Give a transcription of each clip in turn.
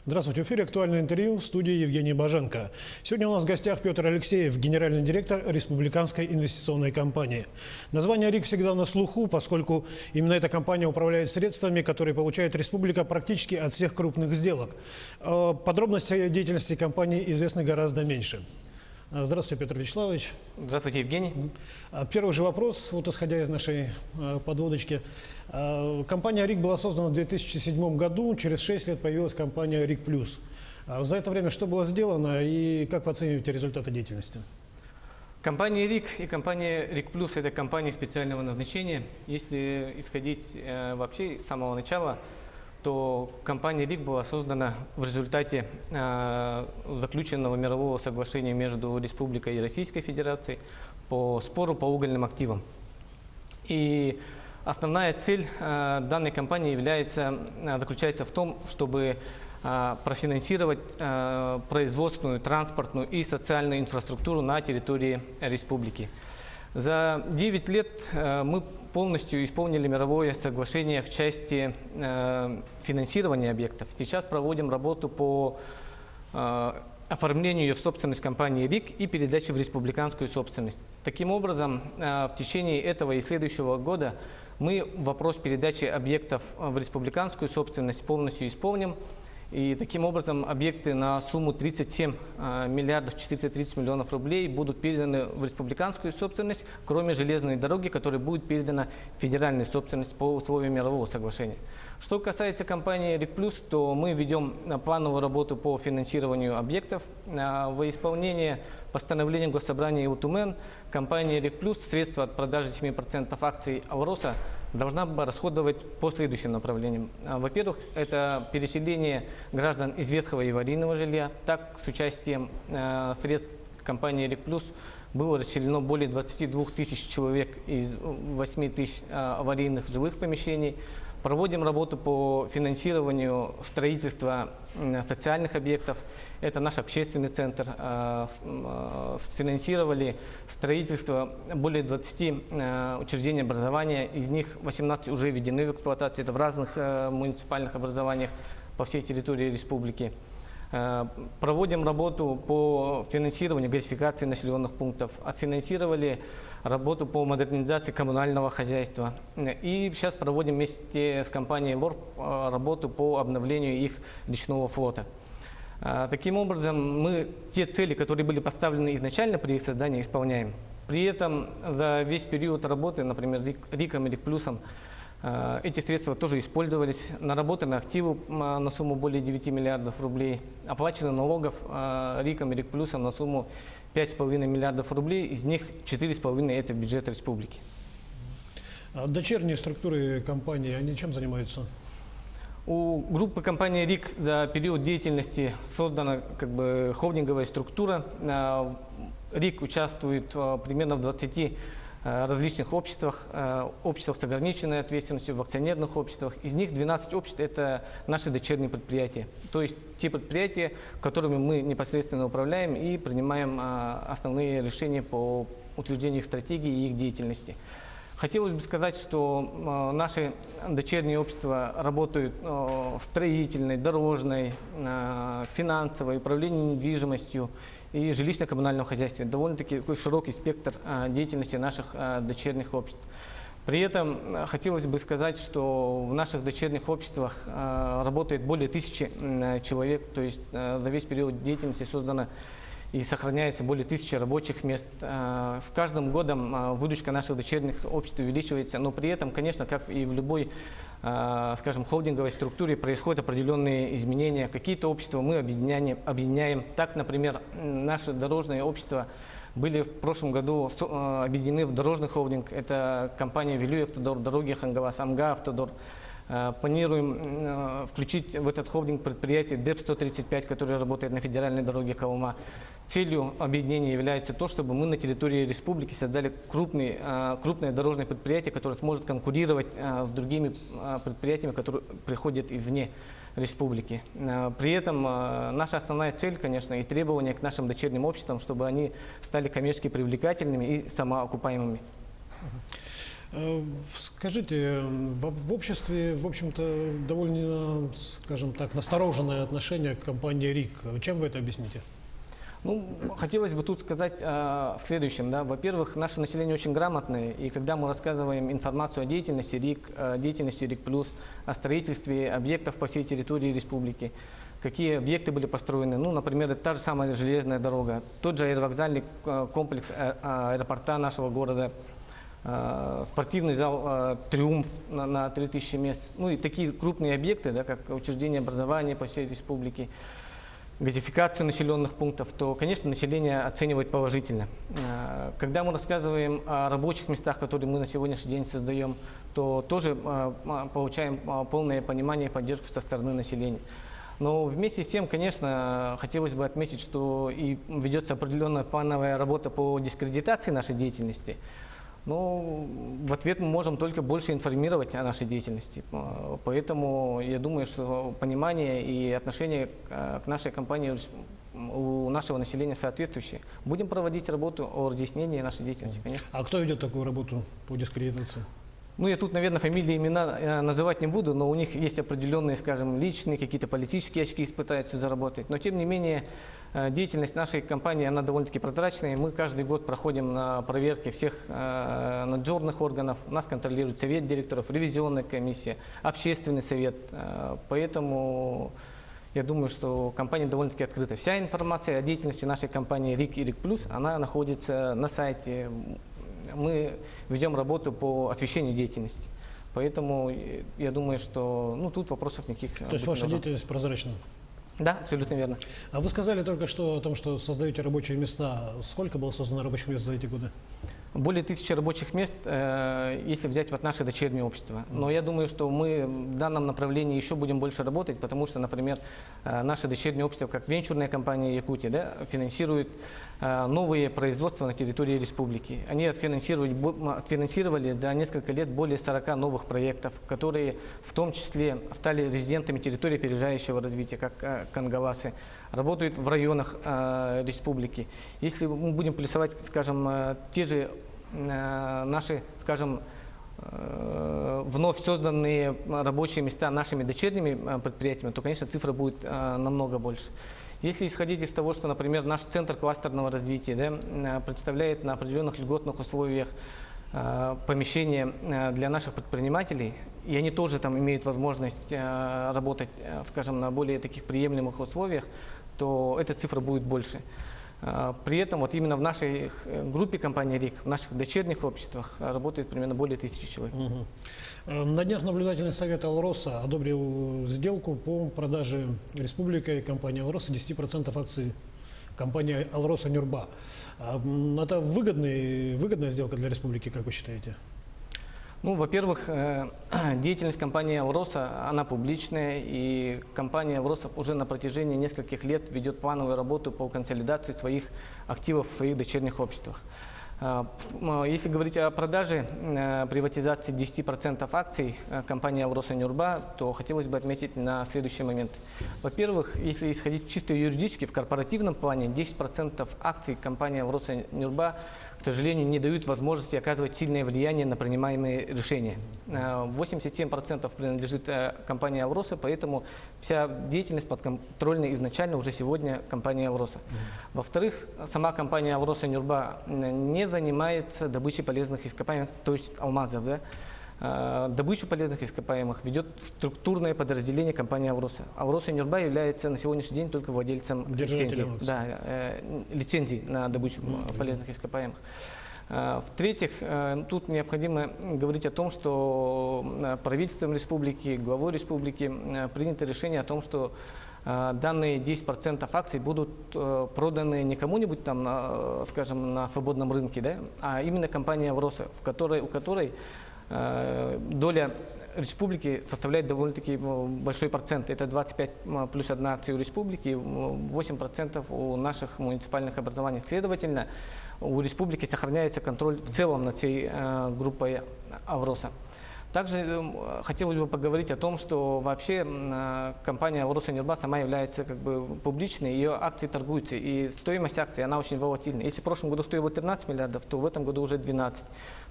Здравствуйте, в эфире «Актуальное интервью», в студии Евгений Боженко. Сегодня у нас в гостях Петр Алексеев, генеральный директор Республиканской инвестиционной компании. Название РИК всегда на слуху, поскольку именно эта компания управляет средствами, которые получает республика практически от всех крупных сделок. Подробности деятельности компании известны гораздо меньше. Здравствуйте, Петр Вячеславович. Здравствуйте, Евгений. Первый же вопрос, вот исходя из нашей подводочки. Компания РИК была создана в 2007 году, через 6 лет появилась компания РИК Плюс. За это время что было сделано и как вы оцениваете результаты деятельности? Компания РИК и компания РИК Плюс – это компании специального назначения. Если исходить вообще с самого начала, то компания РИК была создана в результате заключенного мирового соглашения между Республикой и Российской Федерацией по спору по угольным активам. И основная цель данной компании заключается в том, чтобы профинансировать производственную, транспортную и социальную инфраструктуру на территории республики. За 9 лет мы полностью исполнили мировое соглашение в части финансирования объектов. Сейчас проводим работу по оформлению ее в собственность компании РИК и передаче в республиканскую собственность. Таким образом, в течение этого и следующего года мы вопрос передачи объектов в республиканскую собственность полностью исполним. И таким образом объекты на сумму 37 миллиардов 430 миллионов рублей будут переданы в республиканскую собственность, кроме железной дороги, которая будет передана в федеральную собственность по условиям мирового соглашения. Что касается компании РИК Плюс, то мы ведем плановую работу по финансированию объектов. Во исполнение постановления Госсобрания УТУМЭН компания РИК Плюс средства от продажи 7% акций Авроса должна была расходовать по следующим направлениям. Во-первых, это переселение граждан из ветхого и аварийного жилья. Так, с участием средств компании РИК Плюс было расселено более 22 тысяч человек из 8 тысяч аварийных жилых помещений. Проводим работу по финансированию строительства социальных объектов. Это наш общественный центр. Финансировали строительство более 20 учреждений образования. Из них 18 уже введены в эксплуатацию. Это в разных муниципальных образованиях по всей территории республики. Проводим работу по финансированию газификации населенных пунктов. Отфинансировали работу по модернизации коммунального хозяйства. И сейчас проводим вместе с компанией ЛОРП работу по обновлению их речного флота. Таким образом, мы те цели, которые были поставлены изначально при их создании, исполняем. При этом за весь период работы, например, РИКом и РИК Плюсом, эти средства тоже использовались, наработаны активы на сумму более 9 миллиардов рублей, оплачено налогов РИКом и РИК Плюсом на сумму 5,5 миллиардов рублей, из них 4,5 это бюджет республики. Дочерние структуры компании, они чем занимаются? У группы компании РИК за период деятельности создана холдинговая структура. РИК участвует примерно в 20 различных обществах, обществах с ограниченной ответственностью, в акционерных обществах. Из них 12 обществ – это наши дочерние предприятия. То есть те предприятия, которыми мы непосредственно управляем и принимаем основные решения по утверждению их стратегии и их деятельности. Хотелось бы сказать, что наши дочерние общества работают в строительной, дорожной, финансовой, управлении недвижимостью и жилищно-коммунальном хозяйстве. Довольно-таки такой широкий спектр деятельности наших дочерних обществ. При этом хотелось бы сказать, что в наших дочерних обществах работает более 1000 человек, то есть за весь период деятельности создано и сохраняется более 1000 рабочих мест. С каждым годом выручка наших дочерних обществ увеличивается, но при этом, конечно, как и в любой, скажем, холдинговой структуре, происходят определенные изменения. Какие-то общества мы объединяем. Так, например, наши дорожные общества были в прошлом году объединены в дорожный холдинг. Это компания «Вилюй Автодор», «Дороги Хангавас», «Амга Автодор». Планируем включить в этот холдинг предприятие ДЭП-135, которое работает на федеральной дороге Колыма. Целью объединения является то, чтобы мы на территории республики создали крупное дорожное предприятие, которое сможет конкурировать с другими предприятиями, которые приходят извне республики. При этом наша основная цель, конечно, и требования к нашим дочерним обществам, чтобы они стали коммерчески привлекательными и самоокупаемыми. Скажите, в обществе, в общем-то, довольно, скажем так, настороженное отношение к компании РИК. Чем вы это объясните? Ну, хотелось бы тут сказать о следующем. Да. Во-первых, наше население очень грамотное, и когда мы рассказываем информацию о деятельности РИК, РИК+, о строительстве объектов по всей территории республики, какие объекты были построены, ну, например, это та же самая железная дорога, тот же аэровокзальный комплекс аэропорта нашего города, спортивный зал «Триумф» на 3000 мест, ну и такие крупные объекты, да, как учреждения образования по всей республике, газификацию населенных пунктов, то, конечно, население оценивает положительно. Когда мы рассказываем о рабочих местах, которые мы на сегодняшний день создаем, то тоже получаем полное понимание и поддержку со стороны населения. Но вместе с тем, конечно, хотелось бы отметить, что и ведется определенная плановая работа по дискредитации нашей деятельности. Но в ответ мы можем только больше информировать о нашей деятельности. Поэтому я думаю, что понимание и отношение к нашей компании у нашего населения соответствующие. Будем проводить работу о разъяснении нашей деятельности, конечно. А кто ведет такую работу по дискредитации? Ну, я тут, наверное, фамилии, имена называть не буду, но у них есть определенные, скажем, личные, какие-то политические очки пытаются заработать. Но, тем не менее, деятельность нашей компании, она довольно-таки прозрачная. Мы каждый год проходим на проверки всех надзорных органов. Нас контролирует совет директоров, ревизионная комиссия, общественный совет. Поэтому я думаю, что компания довольно-таки открыта. Вся информация о деятельности нашей компании РИК и РИК+, она находится на сайте. Мы ведем работу по освещению деятельности. Поэтому я думаю, что тут вопросов никаких. То есть ваша деятельность прозрачна? Да, абсолютно верно. А вы сказали только что о том, что создаете рабочие места. Сколько было создано рабочих мест за эти годы? Более 1000 рабочих мест, если взять вот наши дочерние общества. Но я думаю, что мы в данном направлении еще будем больше работать, потому что, например, наши дочерние общества, как венчурная компания Якутии, да, финансируют новые производства на территории республики. Они отфинансировали за несколько лет более 40 новых проектов, которые в том числе стали резидентами территории опережающего развития, как Кангаласы, работают в районах республики. Если мы будем плюсовать, скажем, те же наши, скажем, вновь созданные рабочие места нашими дочерними предприятиями, то, конечно, цифра будет намного больше. Если исходить из того, что, например, наш центр кластерного развития, да, представляет на определенных льготных условиях помещения для наших предпринимателей, и они тоже там имеют возможность работать, скажем, на более таких приемлемых условиях, то эта цифра будет больше. При этом вот именно в нашей группе компании РИК, в наших дочерних обществах работает примерно более 1000 человек. На днях наблюдательный совет Алроса одобрил сделку по продаже республикой компании Алроса 10% акций компании Алроса Нюрба. Это выгодная сделка для республики, как вы считаете? Ну, во-первых, деятельность компании «Алроса», она публичная, и компания «Алроса» уже на протяжении нескольких лет ведет плановую работу по консолидации своих активов в своих дочерних обществах. Если говорить о продаже, приватизации 10% акций компании «Алроса Нюрба», то хотелось бы отметить на следующий момент. Во-первых, если исходить чисто юридически, в корпоративном плане 10% акций компании «Алроса Нюрба», к сожалению, не дают возможности оказывать сильное влияние на принимаемые решения. 87% принадлежит компании «Алроса», поэтому вся деятельность подконтрольна изначально уже сегодня компании «Алроса». Во-вторых, сама компания «Алроса Нюрба» не занимается добычей полезных ископаемых, то есть алмазов. Да? Добычу полезных ископаемых ведет структурное подразделение компании «Алроса». «Алроса Нюрба» является на сегодняшний день только владельцем лицензии, лицензий на добычу полезных ископаемых. В-третьих, тут необходимо говорить о том, что правительством республики, главой республики принято решение о том, что данные 10% акций будут проданы не кому-нибудь там, скажем, на свободном рынке, да, а именно компании «Алроса», у которой доля республики составляет довольно-таки большой процент. Это 25 плюс 1 акция у республики, 8% у наших муниципальных образований. Следовательно, у республики сохраняется контроль в целом над всей группой «Алроса». Также хотелось бы поговорить о том, что вообще компания Росэнербас сама является как бы публичной, ее акции торгуются, и стоимость акций, она очень волатильна. Если в прошлом году стоило 13 миллиардов, то в этом году уже 12.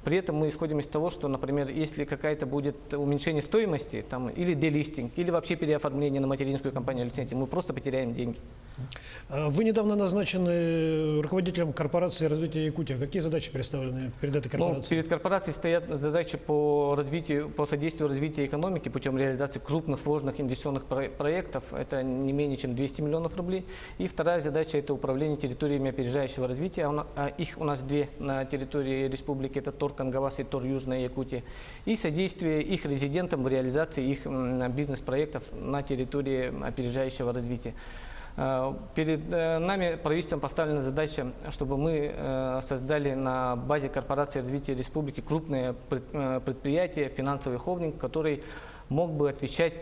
При этом мы исходим из того, что, например, если какая-то будет уменьшение стоимости, там, или делистинг, или вообще переоформление на материнскую компанию лицензии, мы просто потеряем деньги. Вы недавно назначены руководителем корпорации развития Якутии. Какие задачи представлены перед этой корпорацией? Перед корпорацией стоят задачи по содействию развитию экономики путем реализации крупных сложных инвестиционных проектов. Это не менее чем 200 миллионов рублей. И вторая задача – это управление территориями опережающего развития. Их у нас две на территории республики – это ТОР Кангавас и ТОР Южная Якутия. И содействие их резидентам в реализации их бизнес-проектов на территории опережающего развития. Перед нами правительством поставлена задача, чтобы мы создали на базе корпорации развития республики крупное предприятие, финансовый холдинг, который мог бы отвечать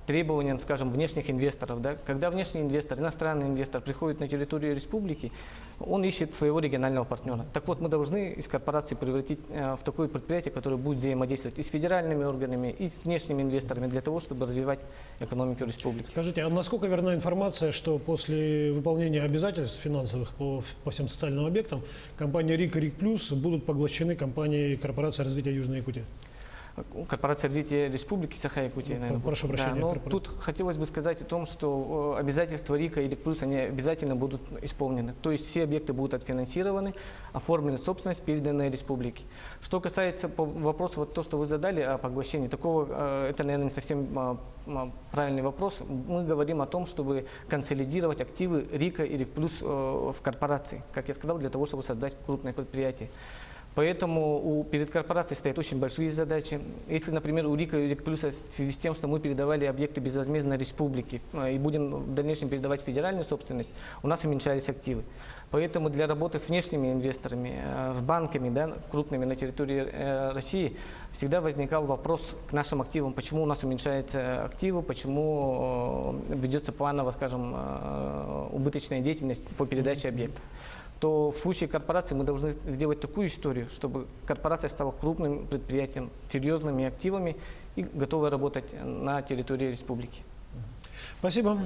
требованиям, скажем, внешних инвесторов. Да? Когда внешний инвестор, иностранный инвестор приходит на территорию республики, он ищет своего регионального партнера. Так вот, мы должны из корпорации превратить в такое предприятие, которое будет взаимодействовать и с федеральными органами, и с внешними инвесторами для того, чтобы развивать экономику республики. Скажите, а насколько верна информация, что после выполнения обязательств финансовых по всем социальным объектам компания РИК и РИК Плюс будут поглощены компанией корпорации развития Южной Якутии? Корпорация развития республики Саха-Якутия, наверное. Прошу прощения. Да, но тут хотелось бы сказать о том, что обязательства РИКа и РИК Плюс, они обязательно будут исполнены. То есть все объекты будут отфинансированы, оформлены собственность, переданная республике. Что касается вопроса, вот то, что вы задали о поглощении, такого, это, наверное, не совсем правильный вопрос. Мы говорим о том, чтобы консолидировать активы РИКа и РИК Плюс в корпорации, как я сказал, для того, чтобы создать крупное предприятие. Поэтому перед корпорацией стоят очень большие задачи. Если, например, у РИКа и РИК Плюса в связи с тем, что мы передавали объекты безвозмездно республике и будем в дальнейшем передавать федеральную собственность, у нас уменьшались активы. Поэтому для работы с внешними инвесторами, с банками, да, крупными на территории России, всегда возникал вопрос к нашим активам, почему у нас уменьшаются активы, почему ведется планово, скажем, убыточная деятельность по передаче объектов. То в случае корпорации мы должны сделать такую историю, чтобы корпорация стала крупным предприятием, серьезными активами и готовой работать на территории республики. Спасибо.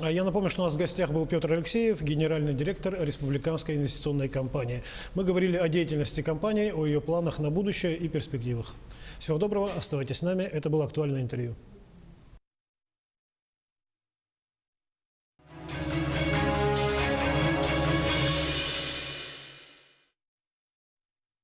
Я напомню, что у нас в гостях был Петр Алексеев, генеральный директор Республиканской инвестиционной компании. Мы говорили о деятельности компании, о ее планах на будущее и перспективах. Всего доброго, оставайтесь с нами. Это было актуальное интервью.